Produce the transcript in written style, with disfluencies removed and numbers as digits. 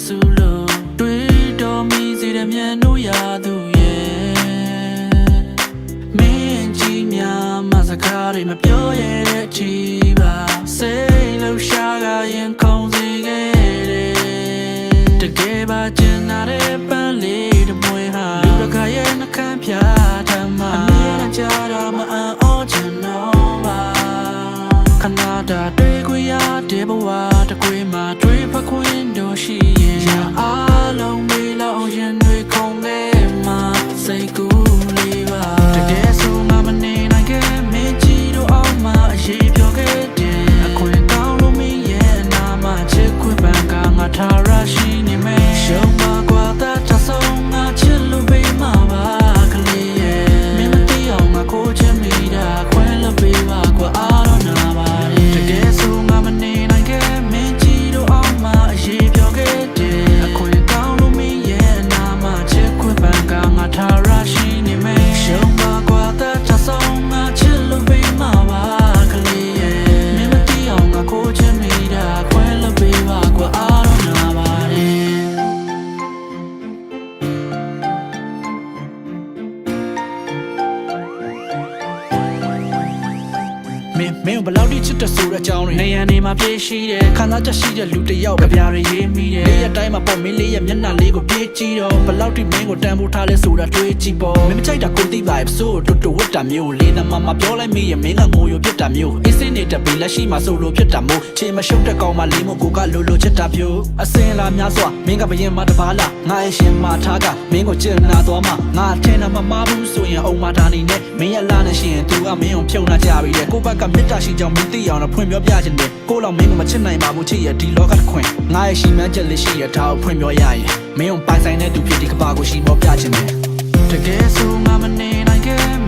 solo Dui do mi si de mian no ya du ye Min chi mya ma sakari ma pyo ye de chi ba Say lo sha ga yin kong si ge de De ge ba chin na de pan le de mwe ha Lu da ka ye na kan pya ta ma Ami na cha da ma an o chin no ba Canada de guya de bawa de gui ma dui pa queen do shi ya a long me long yin dui kong ge ma say gu li ba de ge so ma ma ne na ge me chi do all ma shi pyo ge de a queen kaung lo mi ye na ma chit quit ban ka nga tha ra shi ni me show ma kwa ta ta so nga chit lu be ma ba ka li ye me ma ti ong ma ko chen mi da queen lo be ba kwa a do na baမင်းဘလောက်တိချစ်တဲ့ဆိုတဲ့အကြောင်းတွေနေရနေမှာပြေးရှိတယ်ခံစားချက်ရှိတဲ့လူတစ်ယောက်ကြပြားတွေရေးမိတယ်လေးရက်တိုင်းမှာပေါ့မင်းလေးရဲ့မျက်နှာလေးကိုပြေးကြည့်တော့ဘလောက်တိမင်းကိုတန်ဖိုးထားလဲဆိုတာတွေးကြည့်ပေါ့မင်းမကြိုက်တာကိုသိပါရဲ့ဆိုတူတူဝတ်တာမျိုးလေးသမမပြောလိုက်မိရဲ့မင်းကငိုရဖြစ်တာမျိုးအစ်စင်းနေတဲ့ဘေးလက်ရှိမှာဆိုလို့ဖြစ်တာမို့ချေမရှုပ်တဲ့ကောင်မလေးမို့ကိုကလိုလိုချစ်တာပြိုအစင်လာများစွာမင်းကဘရင်မတပါလားငါရဲ့ရှင်မထားကမင်းကိုကျင်နာသွားမှငါထင်တာမမားဘူးဆိုရင်အုံမဒါနေနဲ့မင်းရဲ့လာနေရှင်သူကမင်းကိုဖြုံနာကြပြီတဲ့ကိုဘက်ကမေတ္တာရှိကြောင်းမင်းသိအောင်တော့ဖွင့်ပြောပြခြင်းတယ်ကိုလောက်မင်းကိုမချစ်နိုင်ပါဘူးချစ်ရဲ့ဒီလောကတစ်ခွင်ငါရဲ့ရှိမှန်းချက်လေးရှိရထားကိုဖွင့်ပြောရရင်မင်းကိုပိုင်ဆိုင်တဲ့သူဖြစ်ဒီကဘာကိုရှိမောပြခြင်းတယ်တကယ်ဆိုငါမနေနိုင်ခဲ့